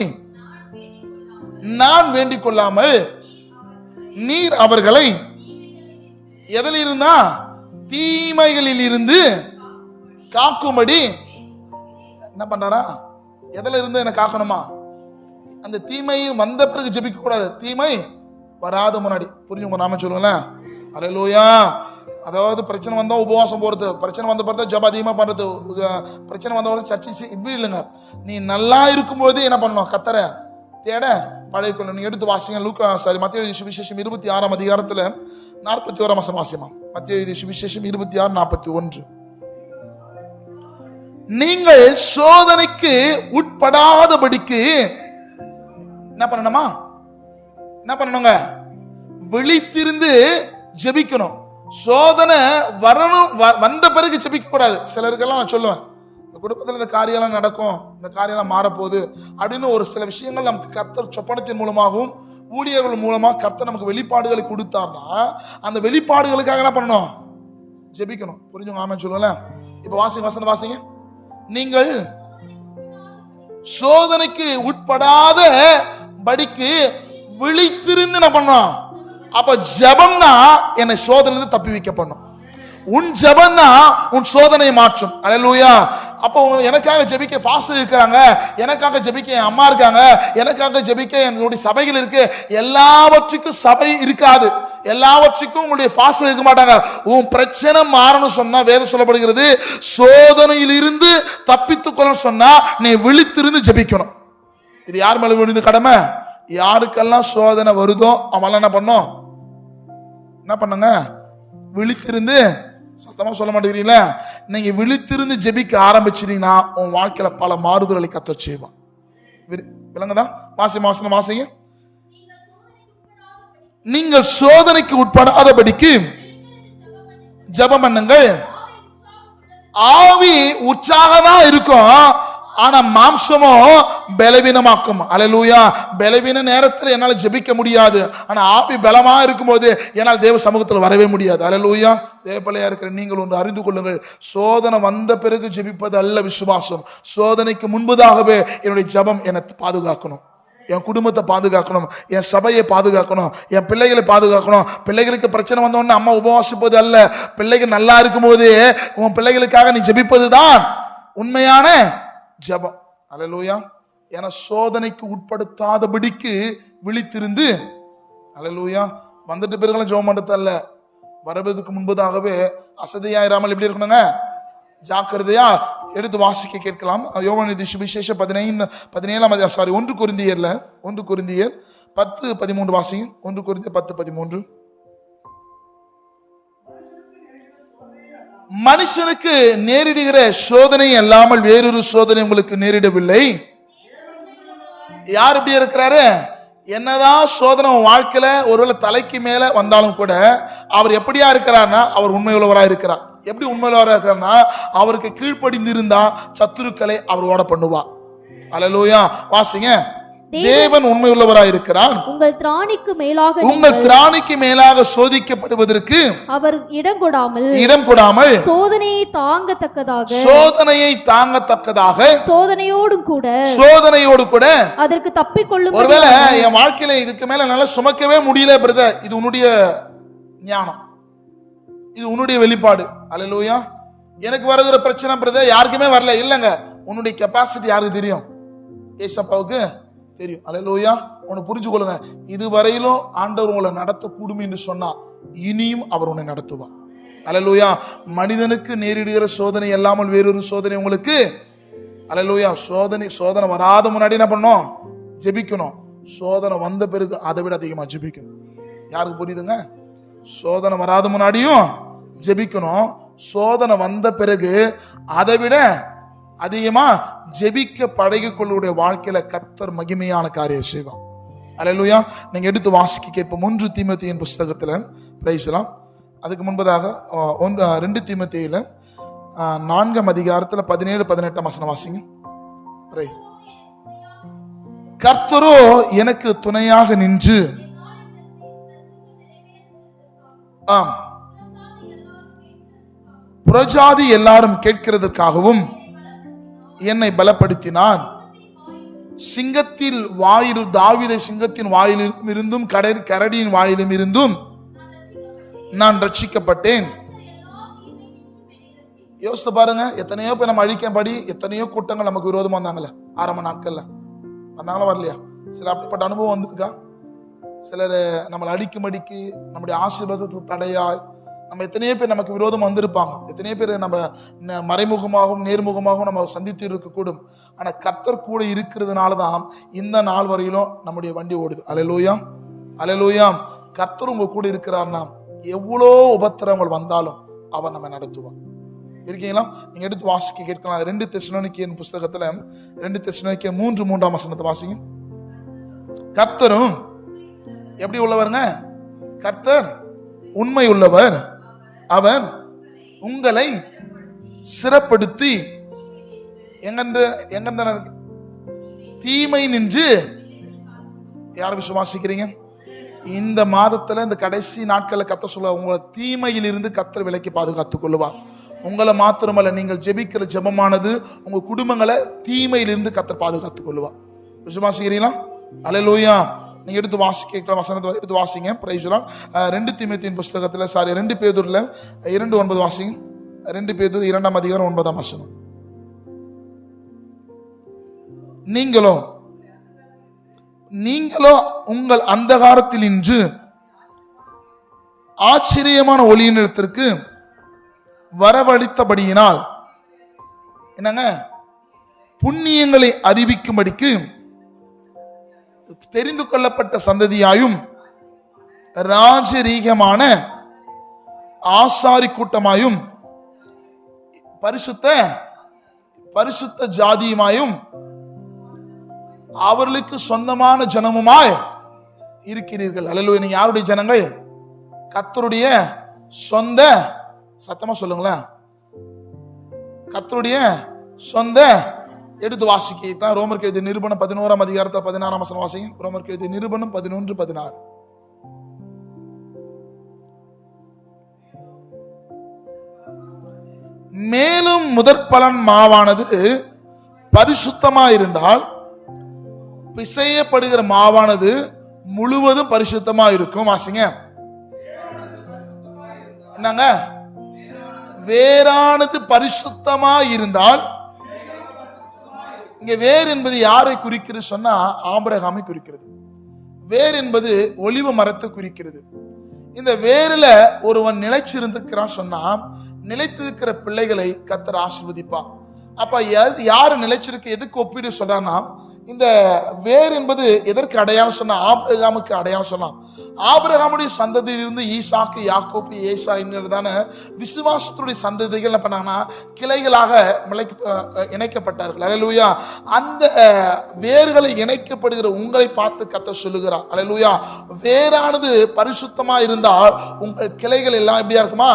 [SPEAKER 1] நான் வேண்டிக் கொள்ளாமல் நீர் அவர்களை எதில் இருந்தா தீமைகளில் இருந்து காக்கும்படி என்ன பண்றாரா? எதில் இருந்து என்ன காக்கணுமா? அந்த தீமை வந்த பிறகு ஜெபிக்க கூடாது, தீமை வராத முன்னாடி. புரிஞ்சுங்க நாம சொல்லுங்களேன். அல்லேலூயா. அதாவது பிரச்சனை வந்தா உபவாசம் போறது, பிரச்சனை வந்த பிறகு ஜெபம் அதிகமா பண்றது, பிரச்சனை வந்தவரை சர்ச்சை இப்படி இல்லைங்க. நீ நல்லா இருக்கும்போது என்ன பண்ணணும்? கர்த்தரை தேட பழகிக்கொள்ளணும். நீ எடுத்து வாசிங்க. மத்தேயு சுவிசேஷம் 26ஆம் அதிகாரத்துல 41ஆம் வசனம் வாசிமா. மத்தேயு சுவிசேஷம் 26:41. நீங்கள் சோதனைக்கு உட்படாதபடிக்கு என்ன பண்ணணுமா? என்ன பண்ணணுங்க? விழித்திருந்து ஜெபிக்கணும். சோதனை வரணும், வந்த பிறகு ஜெபிக்க கூடாது. சிலருக்கெல்லாம் நான் சொல்லுவேன், இந்த குடும்பத்தில் இந்த காரியம்லாம் நடக்கும், இந்த காரியம்லாம் மாறப்போகுது அப்படின்னு ஒரு சில விஷயங்கள் நமக்கு கர்த்தர் சொப்பனத்தின் மூலமாகவும் ஊழியர்கள் மூலமா கர்த்தர் நமக்கு வெளிப்பாடுகளை கொடுத்தார்னா அந்த வெளிப்பாடுகளுக்காக என்ன பண்ணணும்? ஜெபிக்கணும். புரிஞ்சுங்க ஆமென் சொல்லுங்களேன். இப்ப வசனம் வாசிங்க. நீங்கள் சோதனைக்கு உட்படாத படிக்கு விழித்திருந்து என்ன பண்ணணும்? அப்ப ஜெபம் தான் என்னை சோதனை தப்பி வைக்க பண்ணும். உன் ஜெபம் தான் உன் சோதனையை மாற்றும். அல்லேலூயா. அப்போ எனக்காக ஜெபிக்க ஃபாஸ்ட் இருக்கிறாங்க, எனக்காக ஜெபிக்க என் அம்மா இருக்காங்க, எனக்காக ஜெபிக்க என்னுடைய சபைகள் இருக்கு. எல்லாவற்றுக்கும் சபை இருக்காது, எல்லாவற்றுக்கும் உங்களுடைய ஃபாஸ்ட் இருக்க மாட்டாங்க. உன் பிரச்சனை மாறணும் சொன்னா வேதம் சொல்லப்படுகிறது, சோதனையில் இருந்து தப்பித்துக் கொள்ள சொன்னா நீ விழித்திருந்து ஜெபிக்கணும். இது யார் மேல விழுந்து கடமை? யாருக்கெல்லாம் சோதனை வருதோ அவன் என்ன பண்ணும்? என்ன பண்ணுங்க? விழித்திருந்து. சத்தமா சொல்ல மாட்டேங்கிறீங்களா? நீங்க விழித்திருந்து ஜெபிக்க ஆரம்பிச்சிட்டீங்கன்னா உன் வாழ்க்கையில பல மாறுதல்களை கத்த செய்வான். விளங்குதா? வாசனம் வாசிங்க. நீங்கள் சோதனைக்கு உட்படாதபடிக்கு ஜெபம் பண்ணுங்கள். ஆவி உற்சாகமா இருக்கும், ஆனா மாம்சமோ பலவீனமாக்கும். அல்லேலூயா. பலவீன நேரத்தில் என்னால ஜெபிக்க முடியாது, ஆனா ஆவி பலமா இருக்கும்போது என்னால் தேவ சமூகத்தில் வரவே முடியாது. அல்லேலூயா. தேவப்பிள்ளையா இருக்கிற நீங்கள் ஒன்று அறிந்து கொள்ளுங்கள், சோதனை வந்த பிறகு ஜெபிப்பது அல்ல விசுவாசம். சோதனைக்கு முன்பதாகவே என்னுடைய ஜெபம் என்னை பாதுகாக்கணும், என் குடும்பத்தை பாதுகாக்கணும், என் சபையை பாதுகாக்கணும், என் பிள்ளைகளை பாதுகாக்கணும். பிள்ளைகளுக்கு பிரச்சனை வந்தோடனே அம்மா உபவாசிப்பது அல்ல, பிள்ளைகள் நல்லா இருக்கும் போது உன் பிள்ளைகளுக்காக நீ ஜெபிப்பது தான் உண்மையான ஜெபம். அல்லேலூயா. என சோதனைக்கு உட்படுத்தாதபடிக்கு விழித்திருந்து, அல்லேலூயா, வந்துட்டு பிறகு ஜெபம் பண்றதல்ல, வரதுக்கு முன்பதாகவே அசதியாயிராமல் எப்படி இருக்கணுங்க, ஜாக்கிரதையா எடுத்து வாசிக்க கேட்கலாம். யோவான் சுவிசேஷம் 17 1 கொரிந்தியர் 10:13 வாசியும். 1 கொரிந்தியர் 10:13. மனுஷனுக்கு நேரிடுகிற சோதனை அல்லாமல் வேறொரு சோதனை உங்களுக்கு நேரிடவில்லை. யார் இப்படி இருக்கிறாரு? என்னதான் சோதனை வாழ்க்கையில ஒருவேளை தலைக்கு மேல வந்தாலும் கூட அவர் எப்படியா இருக்கிறார்னா அவர் உண்மையுள்ளவரா இருக்கிறார். எப்படி உண்மையுள்ளவரா இருக்கிறார்னா அவருக்கு கீழ்ப்படிந்திருந்தா சத்துருக்களை அவர் ஓட பண்ணுவா. அல்லேலூயா, வாசிங்க. தேவன் உண்மையுள்ளவராய் இருக்கிறார்.
[SPEAKER 2] உங்கள் திராணிக்கு மேலாக
[SPEAKER 1] சோதிக்கப்படுவதற்கு
[SPEAKER 2] அவர் இடம்
[SPEAKER 1] கொடாமல்
[SPEAKER 2] சோதனையை தாங்கத்தக்கதாக சோதனையோடு கூட அதற்கு தப்பிக்கொள்ளும்.
[SPEAKER 1] ஒருவேளை என் வாழ்க்கையில இதுக்கு மேல நல்லா சுமக்கவே முடியல பிரதர், இது உன்னுடைய ஞானம், இது உன்னுடைய வெளிப்பாடு. அல்லேலூயா. எனக்கு வருகிற பிரச்சனை பிரதர் யாருக்குமே வரல, இல்லங்க, உன்னுடைய கெப்பாசிட்டி யாருக்கு தெரியும்? ஏசப்பாவுக்கு தெரியும். அல்லேலூயா. உன்னை புரிஞ்சுக்கொள்ளுங்க, இதுவரையிலும் ஆண்டவர் உங்களை நடத்தக்கூடும் என்று சொன்னா இனியும் அவர் உன்னை நடத்துவார். அல்லேலூயா. மனிதனுக்கு நேரிடுகிற சோதனை இல்லாமல் வேறொரு சோதனை உங்களுக்கு, அல்லேலூயா, சோதனை வராத முன்னாடி என்ன பண்ணணும்? ஜெபிக்கணும். சோதனை வந்த பிறகு அதை விட அதிகமா ஜெபிக்கணும். யாருக்கு புரியுதுங்க? சோதனை வராத முன்னாடியும் ஜெபிக்கணும், சோதனை வந்த பிறகு அதை விட அதிகமா ஜெபிக்க பழகிக்கொள்ளுடைய வாழ்க்கையில கர்த்தர் மகிமையான காரியம் செய்வார். அல்லேலூயா. நீங்க எடுத்து வாசிக்க கேட்போம். 1 தீமோத்தேயின் புஸ்தகத்துல பிரைஸ்லாம். அதுக்கு முன்பதாக 2 தீமோத்தேயில 4ஆம் அதிகாரத்துல 17-18 வசனம் வாசிங்க. கர்த்தரோ எனக்கு துணையாக நின்று புறஜாதி எல்லாரும் கேட்கிறதற்காகவும் என்னை பலப்படுத்தினான். சிங்கத்தில் தாவீதை சிங்கத்தின் வாயிலும் இருந்தும் கரடியின் வாயிலும் இருந்தும் நான் ரட்சிக்கப்பட்டேன். யோசித்து பாருங்க, எத்தனையோ பேர் நம்ம அழிக்கப்படி எத்தனையோ கூட்டங்கள் நமக்கு விரோதமா வந்தாங்கல்ல ஆரம்ப நாட்கள்ல. வந்தாங்களா வரலையா? சில அப்படிப்பட்ட அனுபவம் வந்திருக்கா? சிலர் நம்மளை அடிக்கும்படிக்கு நம்முடைய ஆசீர்வாதத்துக்கு தடையாய் நம்ம எத்தனையோ பேர் நமக்கு விரோதம் வந்திருப்பாங்க. எத்தனையோ பேர் நம்ம மறைமுகமாகவும் நேர்முகமாகவும் நம்ம சந்தித்து இருக்கக்கூடும். ஆனா கர்த்தர் கூட இருக்கிறதுனாலதான் இந்த நாள் வரையிலும் நம்முடைய வண்டி ஓடுது. அல்லேலூயா, அல்லேலூயா. கர்த்தர் உங்க கூட இருக்கிறார்னா எவ்வளோ உபத்திரங்கள் வந்தாலும் அவர் நம்ம நடத்துவார். இருக்கீங்களா? நீங்க எடுத்து வாசிக்க கேட்கலாம். 2 தெசலோனிக்கேயர் புஸ்தகத்துல 2 தெசலோனிக்கேயர் 3:3 வசனத்தை வாசிங்க. கர்த்தரும் எப்படி உள்ளவருங்க? கர்த்தர் உண்மை உள்ளவர், அவர் உங்களை சிறப்படுத்தி எங்க தீமை நின்று. யார் விசுவாசிக்கிறீங்க? இந்த மாதத்துல இந்த கடைசி நாட்கள்ல கர்த்தர் சொல்ல உங்களை தீமையில் இருந்து கர்த்தர் விலக்கி பாதுகாத்துக் கொள்ளுவார். உங்களை மாத்திரமல்ல, நீங்கள் ஜெபிக்கிற ஜெபமானது உங்க குடும்பங்களை தீமையிலிருந்து கர்த்தர் பாதுகாத்துக் கொள்ளுவார். விசுவாசிக்கிறீங்களா? அல்லேலூயா. நீங்க எடுத்து வாசிக்க வசனத்தை எடுத்து வாசிங்க. Praise the Lord. 2 தீமோத்தேயின் புஸ்தகத்துல 2 பேதுருல 2:9 வாசிங்க. 2 பேதுரு 2ஆம் அதிகாரம் 9ஆம் வசனம். நீங்களோ உங்கள் அந்தகாரத்தில் நின்று ஆச்சரியமான ஒளியினிடத்திற்கு வரவழைத்தபடியினால் என்னங்க புண்ணியங்களை அறிவிக்கும்படிக்கு தெரிந்து கொள்ளப்பட்ட சந்ததியாயும் ராஜரீகமான ஆசாரி கூட்டமாயும் பரிசுத்த ஜாதியுமாயும் அவர்களுக்கு சொந்தமான ஜனமுமாய் இருக்கிறீர்கள். அல்லேலூயா. நீங்க யாருடைய ஜனங்கள்? கர்த்தருடைய சொந்த, சத்தமா சொல்லுங்களேன், கர்த்தருடைய சொந்த. எடுத்து வாசிக்கலாம். ரோமருக்கு எழுதிய நிருபணம் 11ஆம் அதிகாரத்தில் 16ஆம் வசனம் வாசிங்க. ரோமருக்கு எழுதிய நிருபணம் 11:16. மேலும் முதற்பலன் மாவானது பரிசுத்தமாயிருந்தால் பிசையப்படுகிற மாவானது முழுவதும் பரிசுத்தமா இருக்கும். வாசிங்க. என்னங்க? வேறானது பரிசுத்தமா இருந்தால் இங்க வேர் என்பது யாரை குறிக்கிறது சொன்னா ஆபிரகாமை குறிக்கிறது. வேர் என்பது ஒலிவ மரத்தை குறிக்கிறது. இந்த வேர்ல ஒருவன் நிலைச்சிருந்திருக்கிறான் சொன்னா நிலைத்திருக்கிற பிள்ளைகளை கர்த்தர் ஆசீர்வதிப்பான். அப்ப யாரு நிலைச்சிருக்கு எதுக்கு ஒப்பீடு சொல்றான்னா, இந்த வேர் என்பது எதற்கு அடையாளம் சொன்னா ஆபிரகாமுக்கு அடையாளம் சொன்னான். ஆபிரகாமுடைய சந்ததியிலிருந்து ஈசாக்கு, யாக்கோப்பு, ஏசா என்னதான விசுவாசத்துடைய சந்ததிகள் என்ன பண்ணாங்கன்னா கிளைகளாக இணைக்கப்பட்டார்கள். அல்லேலூயா. அந்த வேர்களை இணைக்கப்படுகிற உங்களை பார்த்து கர்த்தர் சொல்லுகிறார். அல்லேலூயா. வேரானது பரிசுத்தமா இருந்தால் உங்கள் கிளைகள் எல்லாம் எப்படியா இருக்குமா?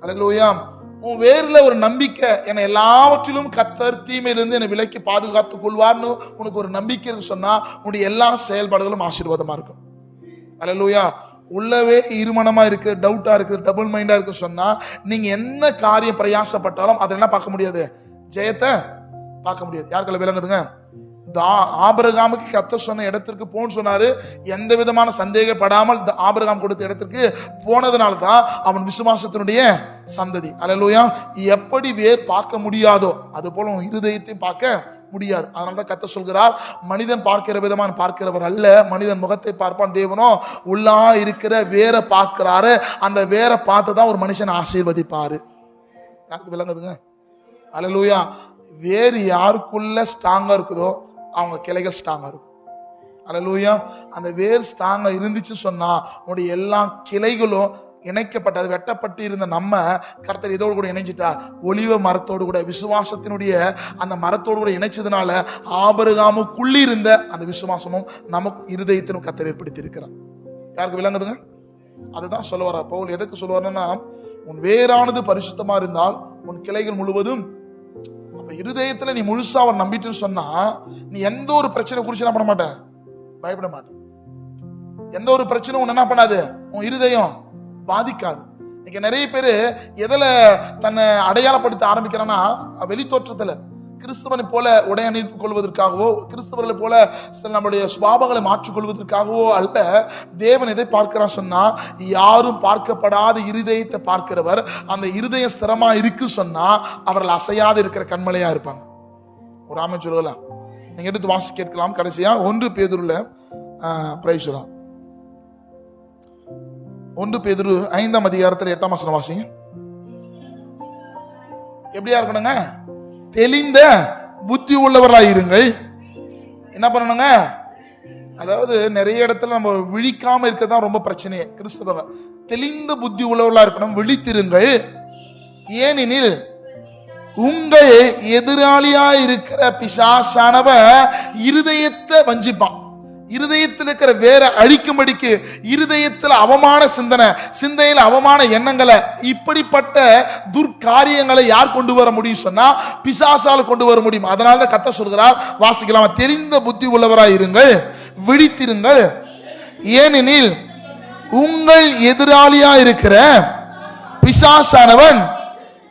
[SPEAKER 1] அல்லேலூயா. உன் வேர்ல ஒரு நம்பிக்கை, என்னை எல்லாவற்றிலும் கர்த்தர் தீமையிலிருந்து என்னை விலக்கி பாதுகாத்துக் கொள்வார்னு உனக்கு ஒரு நம்பிக்கை இருக்கு சொன்னா உன்னுடைய எல்லா செயல்பாடுகளும் ஆசீர்வாதமா இருக்கும். அல்லேலூயா. உள்ளவே இருமனமா இருக்கு, டவுட்டா இருக்கு, டபுள் மைண்டா இருக்கு சொன்னா நீங்க என்ன காரியம் பிரயாசப்பட்டாலும் அதை என்ன பார்க்க முடியாது? ஜெயத்தை பார்க்க முடியாது. யாருக்குள்ள விளங்குதுங்க? ஆபிரகாமுக்கு கர்த்தர் சொன்ன இடத்திற்கு போன்னு சொன்னாரு. எந்த விதமான சந்தேகப்படாமல் ஆபிரகாம் கொடுத்த இடத்திற்கு போனதுனால தான் அவன் விசுவாசத்தினுடைய சந்ததி. அல்லேலூயா. எப்படி வேர் பார்க்க முடியாதோ அது போல இருதயத்தையும் பார்க்க முடியாது. அதனாலதான் கர்த்தர் சொல்கிறார், மனிதன் பார்க்கிற விதமான பார்க்கிறவர் அல்ல, மனிதன் முகத்தை பார்ப்பான், தேவனோ உள்ளா இருக்கிற வேரை பார்க்கிறாரு. அந்த வேரை பார்த்து தான் ஒரு மனுஷன் ஆசீர்வதிப்பாரு. யாருக்கு விளங்குதுங்க? அல்லேலூயா. வேறு யாருக்குள்ள ஸ்ட்ராங்கா இருக்குதோ அவங்க கிளைகள் ஸ்ட்ராங்கா இருக்கும். அல்லேலூயா. அந்த வேர் ஸ்ட்ராங்கா இருந்துச்சு சொன்னா உன்னுடைய எல்லா கிளைகளும் இணைக்கப்பட்டது. வெட்டப்பட்டு இருந்த நம்ம கர்த்தர் இதோடு கூட இணைஞ்சிட்டா, ஒலிவ மரத்தோடு கூட விசுவாசத்தினுடைய அந்த மரத்தோடு கூட இணைச்சதுனால ஆபிரகாமுக்குள்ளே இருந்த அந்த விசுவாசமும் நமக்கு இருதயத்திலும் கர்த்தர் ஏற்படுத்தி இருக்கிறார். யாருக்கு விளங்குதுங்க? அதுதான் சொல்ல வர பவுல். எதுக்கு சொல்லுவாருன்னா, உன் வேரானது பரிசுத்தமா இருந்தால் உன் கிளைகள் முழுவதும். அப்ப இருதயத்துல நீ முழுசா அவன் நம்பிட்டுன்னு சொன்னா நீ எந்த ஒரு பிரச்சனை குறிச்சு என்ன பண்ண மாட்ட? பயப்பட மாட்ட. எந்த ஒரு பிரச்சனை உன் என்ன பண்ணாது? உன் இருதயம் பாதிக்காது. இன்னைக்கு நிறைய பேரு எதுல தன்னை அடையாளப்படுத்த ஆரம்பிக்கிறான்னா வெளித்தோற்றத்துல கிறிஸ்தவனை போல உடை அணிந்து கொள்வதற்காகவோ கிறிஸ்தவர்களை போல நம்முடைய சுபாவங்களை மாற்றிக்கொள்வதற்காகவோ அல்ல. தேவன் எதை பார்க்கிறான் சொன்னா யாரும் பார்க்கப்படாத இருதயத்தை பார்க்கிறவர். அந்த இருதயம் ஸ்திரமா இருக்கு சொன்னா அவர்கள் அசையாது இருக்கிற கண்மலையா இருப்பாங்க. ஒரு ஆமென் சொல்லலாம். நீங்க எடுத்து வாசி கேட்கலாம். கடைசியா 1 பேதுருல பிரைஸ்லாம் 1 பேதுரு 5ஆம் அதிகாரத்தில் 8ஆம் வசனம் வாசிங்க. எப்படியா இருக்கணுங்க? தெளிந்த புத்தி உள்ளவர்களாக இருங்கள். என்ன பண்ணணுங்க? அதாவது நிறைய இடத்துல நம்ம விழிக்காம இருக்கதான் ரொம்ப பிரச்சனையே. கிறிஸ்தவங்க தெளிந்த புத்தி உள்ளவர்களா இருக்கணும். விழித்திருங்கள். ஏனெனில் உங்கள் எதிராளியா இருக்கிற பிசாசானவன் இருதயத்தை வஞ்சிப்பான். இருதயத்தில் இருக்கிற வேற அழிக்கும்படிக்கு இருதயத்தில் அவமான சிந்தையில் அவமான எண்ணங்களை, இப்படிப்பட்ட துர்காரியங்களை யார் கொண்டு வர முடியும் சொன்னா பிசாசால கொண்டு வர முடியும். அதனால கர்த்தர் சொல்கிறார், வாசிக்கலாம், தெரிந்த புத்தி உள்ளவராய் இருங்கள், விழித்திருங்கள். ஏனெனில் உங்கள் எதிராளியா இருக்கிற பிசாசானவன்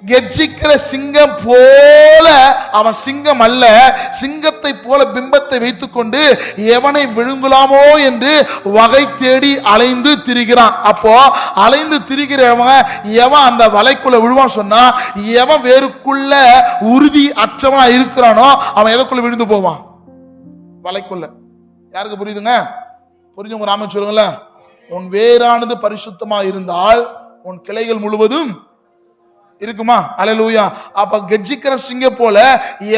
[SPEAKER 1] கெர்ச்சிக்கிற சிங்கம் போல, அவன் சிங்கம் அல்ல, சிங்கத்தை போல பிம்பத்தை வைத்துக் கொண்டு எவனை விழுங்கலாமோ என்று வகை தேடி அலைந்து திரிகிறான். அப்போ அலைந்து திரிகிறவன் எவன் அந்த வலைக்குள்ள விழுவான் சொன்னா, எவன் வேருக்குள்ள உறுதி அற்றவனா இருக்கிறானோ அவன் எதற்குள்ள விழுந்து போவான்? வலைக்குள்ள. யாருக்கு புரியுதுங்க? புரிஞ்சவங்க ராமன் சொல்லுங்கள. உன் வேரானது பரிசுத்தமா இருந்தால் உன் கிளைகள் முழுவதும் இருக்குமா? அல்லேலூயா. அப்ப கெர்ச்சிக்கிற சிங்கம் போல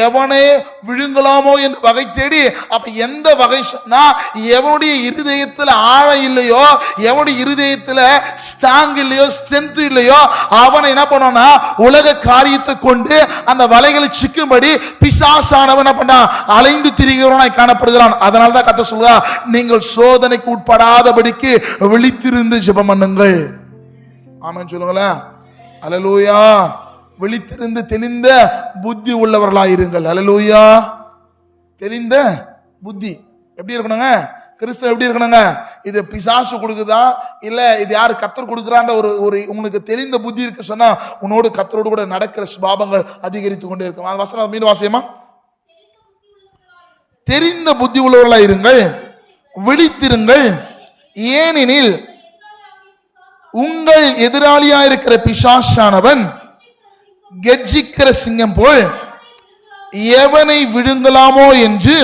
[SPEAKER 1] எவனே விழுங்கலாமோ என்று வகை தேடி, அப்ப எந்த வகை சொன்னா எவனுடைய இருதயத்துல ஆழம் இல்லையோ, எவனுடைய இருதயத்துல ஸ்ட்ராங் இல்லையோ, ஸ்ட்ரென்த் இல்லையோ, அவனை என்ன பண்ணா உலக காரியத்தை கொண்டு அந்த வலைகளை சிக்கும்படி பிசாசானவன் என்ன பண்ணா அலைந்து திரிகிறவனாய் காணப்படுகிறான். அதனால்தான் கர்த்தர் சொல்றா, நீங்கள் சோதனைக்கு உட்படாதபடிக்கு விழித்திருந்து ஜெபம் பண்ணுங்கள். ஆமென் சொல்லுங்களேன். அல்லேலூயா. விழித்திருந்து தெளிந்த புத்தி உள்ளவர்களாயிருங்கள். அல்லேலூயா. தெளிந்த புத்தி எப்படி இருக்கணுங்க? கிறிஸ்தவ எப்படி இருக்கணுங்க? இது பிசாசு கொடுக்குதா இல்ல இது யாரு கர்த்தர் கொடுக்குறான்ற ஒரு உங்களுக்கு தெளிந்த புத்தி இருக்கு சொன்னா உன்னோடு கர்த்தரோடு கூட நடக்கிற சுபாவங்கள் அதிகரித்து கொண்டே இருக்கும். அந்த வசனம் மீண்டும் வாசியமா, தெரிந்த புத்தி உள்ளவர்களாயிருங்கள், விழித்திருங்கள். ஏனெனில் உங்கள் எதிராளியா இருக்கிற பிசாசானவன் கெர்ச்சிக்கிற சிங்கம் போல் எவனை விழுங்கலாமோ என்று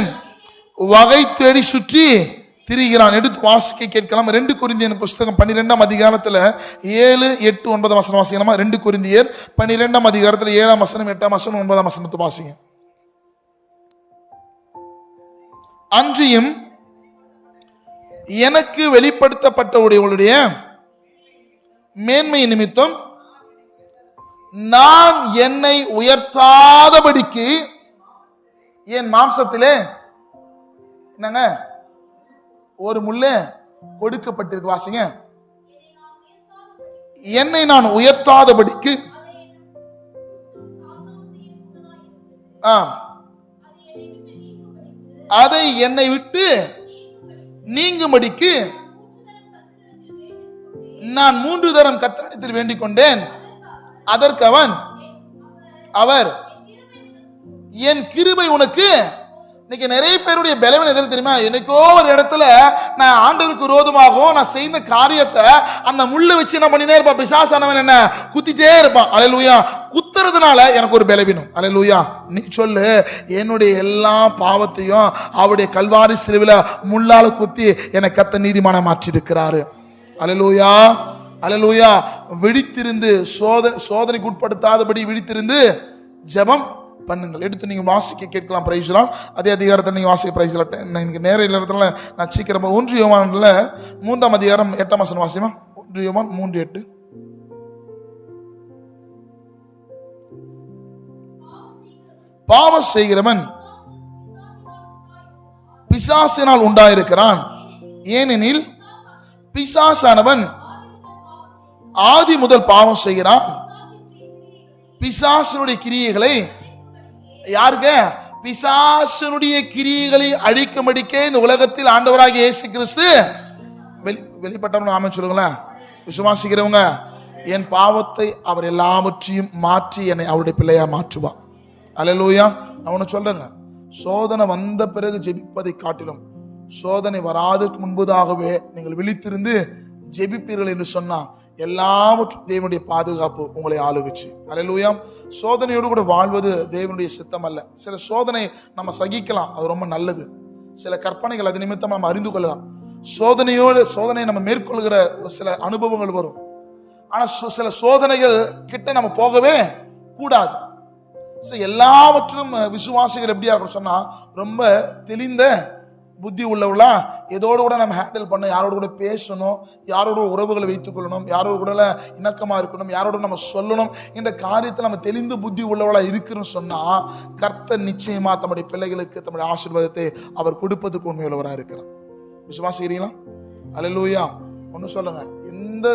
[SPEAKER 1] வகை தேடி சுற்றி திரிகிறான். எடுத்து வாசிக்க கேட்கலாம். 2 கொரிந்தியர் புஸ்தகம் 12ஆம் அதிகாரத்துல 7, 8, 9 வசனம் வாசிக்கலாமா? 2 கொரிந்தியர் 12ஆம் அதிகாரத்துல 7ஆம் வசனம், 8ஆம் வசனம், 9ஆம் வசனத்தை வாசிங்க. அன்றியும் எனக்கு வெளிப்படுத்தப்பட்டவர்களுடைய மேன்மை நிமித்தம் நான் என்னை உயர்த்தாதபடிக்கு என் மாம்சத்திலே என்னங்க ஒரு முள்ளு கொடுக்கப்பட்டிருக்கு. வாசிங்க. என்னை நான் உயர்த்தாதபடிக்கு அதை என்னை விட்டு நீங்கும்படிக்கு நான் 3 தரம் கர்த்தரிடத்தில் வேண்டிக் கொண்டேன். அதற்கு அவர் என் கிருபை உனக்கு. இன்னைக்கு நிறைய பேருடைய பலவீனம் எதில் தெரியுமா? எனக்கோ ஒரு இடத்துல நான் ஆண்டவருக்கு விரோதமாகவும் நான் செய்த காரியத்தை அந்த முள்ளை வச்சு என்ன பண்ணினே இருப்பான், பிசாசானவன் என்ன குத்திட்டே இருப்பான். அல்லேலூயா. குத்துறதுனால எனக்கு ஒரு பலவீனம். அல்லேலூயா. நீ சொல்லு, என்னுடைய எல்லா பாவத்தையும் அவருடைய கல்வாரி சிலுவையில முள்ளால குத்தி என்னை கர்த்தர் நீதிமான மாற்றி இருக்கிறாரு. அல்லேலூயா. அல்லேலூயா. விழித்திருந்து சோதனைக்கு உட்படுத்தாதபடி விழித்திருந்து ஜெபம் பண்ணுங்கள். எடுத்து நீங்க வாசிக்க கேட்கலாம். Praise lord. அதே அதிகாரத்தை நீங்க வாசிக்க. Praise lord. எனக்கு நேர இல்லறதுல நான் சீக்கிரம் 1 யோவான்ல 3ஆம் அதிகாரம் 8ஆம் வசனம் வாசிமா. 1 யோவான் 3:8. பாவம் செய்கிறவன் பிசாசினால் உண்டாயிருக்கிறான். ஏனெனில் பிசாசானவன் ஆதி முதல் பாவம் செய்கிறான். பிசாசனுடைய கிரியைகளை யாருங்க? பிசாசனுடைய கிரியைகளை அழிக்கும்படிக்கே இந்த உலகத்தில் ஆண்டவராகிய இயேசு கிறிஸ்து வெளிப்பட்டவங்க. ஆமென் சொல்லுங்களேன். விசுவாசிக்கிறவங்க, என் பாவத்தை அவர் எல்லாவற்றையும் மாற்றி என்னை அவருடைய பிள்ளையா மாற்றுவார். அல்லேலூயா. நான் ஒன்று சொல்றேங்க, சோதனை வந்த பிறகு ஜெபிப்பதை காட்டிலும் சோதனை வராதற்கு முன்பதாகவே நீங்கள் விழித்திருந்து ஜெபிப்பீர்கள் என்று சொன்னா எல்லாவற்றும் தேவனுடைய பாதுகாப்பு உங்களை ஆளுவிச்சு. அல்லேலூயா. சோதனையோடு கூட வாழ்வது தேவனுடைய சித்தம் அல்ல. சில சோதனை நம்ம சகிக்கலாம், அது ரொம்ப நல்லது. சில கற்பனைகள் அது நிமித்தம் நம்ம அறிந்து கொள்ளலாம். சோதனை நம்ம மேற்கொள்கிற சில அனுபவங்கள் வரும். ஆனா சில சோதனைகள் கிட்ட நம்ம போகவே கூடாது. எல்லாவற்றிலும் விசுவாசிகள் எப்படியா இருக்கும் சொன்னா ரொம்ப தெளிந்த புத்தி உள்ளவளா இதோடு கூட நம்ம ஹேண்டில் பண்ண, யாரோட கூட பேசணும், யாரோட உறவுகளை வைத்துக் கொள்ளணும், யாரோட கூட இணக்கமா இருக்கணும், யாரோட நம்ம சொல்லணும் என்ற காரியத்தில் நம்ம தெளிந்த புத்தி உள்ளவளா இருக்குன்னு சொன்னா கர்த்தர் நிச்சயமா தம்முடைய பிள்ளைகளுக்கு தம்முடைய ஆசீர்வாதத்தை அவர் கொடுப்பதற்கு உண்மையுள்ளவரா இருக்கிறார். விசுவாசிக்கிறீங்களா? அல்லேலூயா. ஒன்னு சொல்லுங்க, எந்த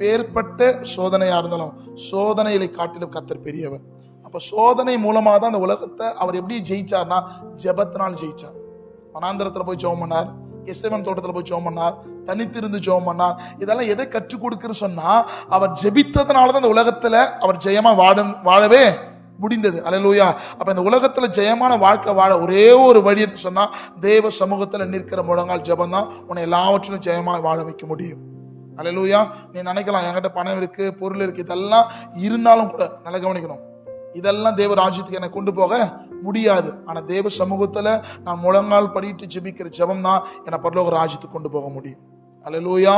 [SPEAKER 1] பேர்பட்ட சோதனையா இருந்தாலும் சோதனைகளை காட்டிலும் கர்த்தர் பெரியவர். அப்ப சோதனை மூலமா தான் அந்த உலகத்தை அவர் எப்படி ஜெயிச்சார்னா ஜெபத்தினால் ஜெயிச்சார். வனாந்திரத்துல போய் ஜெபம் பண்ணார், கெத்செமனே தோட்டத்துல போய் ஜெபம் பண்ணார், தனித்திருந்து ஜெபம் பண்ணார். இதெல்லாம் எதை கற்றுக் கொடுக்குன்னு சொன்னா அவர் ஜெபித்ததுனாலதான் அந்த உலகத்துல அவர் ஜெயமா வாழவே முடிந்தது. அல்லேலூயா. அப்ப இந்த உலகத்துல ஜெயமான வாழ்க்கை வாழ ஒரே ஒரு வழியை சொன்னா தேவ சமூகத்துல நிற்கிற முழங்கால் ஜெபம் தான் உன்னை எல்லாவற்றிலும் ஜெயமா வாழ வைக்க முடியும். அல்லேலூயா. நீ நினைக்கலாம் என்கிட்ட பணம் இருக்கு, பொருள் இருக்கு, இதெல்லாம் இருந்தாலும் கூட நல்லா கவனிக்கணும், இதெல்லாம் தேவ ராஜ்யத்துக்கு என்னை கொண்டு போக முடியாது. ஆனா தேவ சமூகத்துல நான் முழங்கால் படிட்டு ஜெபிக்கிற ஜெபம் தான் என்னை பரலோக ராஜ்யத்துக்கு கொண்டு போக முடியும். அல்லேலூயா.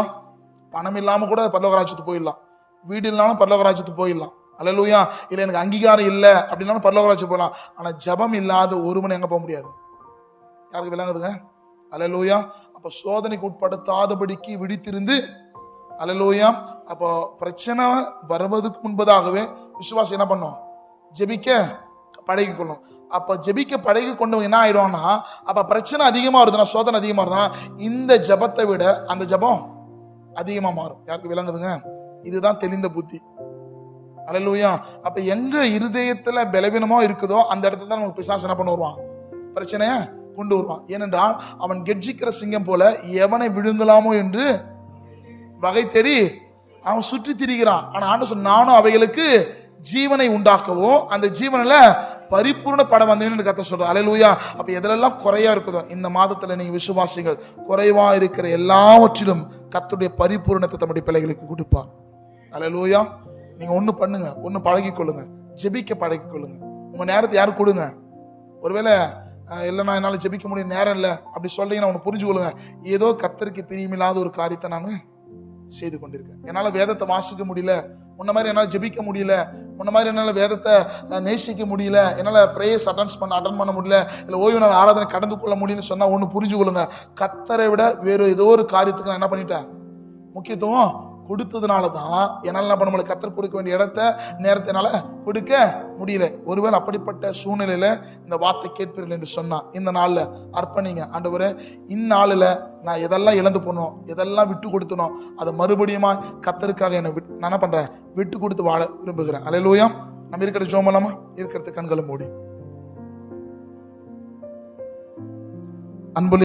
[SPEAKER 1] பணம் இல்லாம கூட பரலோக ராஜ்யத்துக்கு போயிடலாம், வீடு இல்லாலும் பரலோக ராஜ்யத்துக்கு போயிடலாம். அல்லேலூயா. இல்ல எனக்கு அங்கீகாரம் இல்லை அப்படின்னாலும் பரலோக ராஜ்யத்துக்கு போயிடலாம். ஆனா ஜெபம் இல்லாத ஒருவன் எங்க போக முடியாது. யாருக்கு விளங்குதுங்க? அல்லேலூயா. அப்ப சோதனைக்கு உட்படுத்தாதபடிக்கு விழித்திருந்து, அல்லேலூயா. அப்போ பிரச்சனை வருவதற்கு முன்பதாகவே விசுவாசம் என்ன பண்ணும்? ஜெபிக்க பழகி கொள்ளும். அப்ப ஜெபிக்க பழகி கொண்டு என்ன ஆயிடும்னா, அப்ப பிரச்சனை அதிகமா வருதுன்னா, சோதனை அதிகமா வருதுன்னா இந்த ஜெபத்தை விட அந்த ஜெபம் அதிகமா மாறும். யாருக்கு விளங்குதுங்க? இதுதான் தெளிந்த புத்தி. அல்லேலூயா. அப்ப எங்க இருதயத்துல பலவீனமோ இருக்குதோ அந்த இடத்துல தான் நமக்கு பிசாசு என்ன பண்ண வருவான்? பிரச்சனைய கொண்டு வருவான். ஏனென்றால் அவன் கெர்ச்சிக்கிற சிங்கம் போல எவனை விழுங்கலாமோ என்று வகை தேடி அவன் சுற்றி திரிகிறான். ஆனா ஆண்டவர் சொன்ன, நானும் அவைகளுக்கு ஜீவனை உண்டாக்கவோ அந்த ஜீவனில பரிபூர்ண படம் வந்தேன்னு கர்த்தர் சொல்றார். அல்லேலூயா. அப்ப எதெல்லாம் குறையா இருக்குதோ இந்த மாதத்துல நீங்க விசுவாசிகள் குறைவா இருக்கிற எல்லாவற்றிலும் கர்த்தருடைய பரிபூர்ணத்தை தம்முடைய பிள்ளைகளுக்கு கொடுப்பார். அல்லேலூயா. நீங்க ஒண்ணு பண்ணுங்க, ஒண்ணு பழகி கொள்ளுங்க, ஜெபிக்க பழகி கொள்ளுங்க. உங்க நேரத்தை யாரு கொடுங்க? ஒருவேளை இல்லைன்னா என்னால ஜெபிக்க முடியும், நேரம் இல்லை அப்படி சொல்றீங்கன்னா ஒன்று புரிஞ்சுக்கொள்ளுங்க, ஏதோ கர்த்தருக்கு பிரியமில்லாத ஒரு காரியத்தை நான் செய்து கொண்டிருக்கேன். என்னால வேதத்தை வாசிக்க முடியல, முன்ன மாதிரி என்னால ஜெபிக்க முடியல, முன்ன மாதிரி என்னால வேதத்தை நேசிக்க முடியல, என்னால பிரேயர்ஸ் அட்டன் பண்ண முடியல, இல்ல ஓய்வு நாள் ஆராதனை கடந்து கொள்ள முடியும்னு சொன்னா ஒண்ணு புரிஞ்சு கொள்ளுங்க, கர்த்தரை விட வேற ஏதோ ஒரு காரியத்துக்கு நான் என்ன பண்ணிட்டேன், முக்கியத்துவம் கொடுத்ததுனாலதான் என்னால என்ன பண்ண முடியல, கர்த்தர் கொடுக்க வேண்டிய இடத்த நேரத்தை என்னால கொடுக்க முடியல. ஒருவேளை அப்படிப்பட்ட சூழ்நிலையில இந்த வார்த்தை கேட்பீர்கள் என்று சொன்னா இந்த நாள்ல அர்ப்பணிங்க. ஆண்டவரே, இந்நாளில நான் எதெல்லாம் இழந்து போனோம், எதெல்லாம் விட்டு கொடுத்தனோ அதை மறுபடியுமா கர்த்தருக்காக என்ன நான் என்ன பண்றேன், விட்டு கொடுத்து வாழ விரும்புகிறேன். அல்லேலூயா. நம்ம இருக்கிற ஜெபம் பண்ணலாமா? இருக்கிறது கண்களை மூடி. அன்புள்ள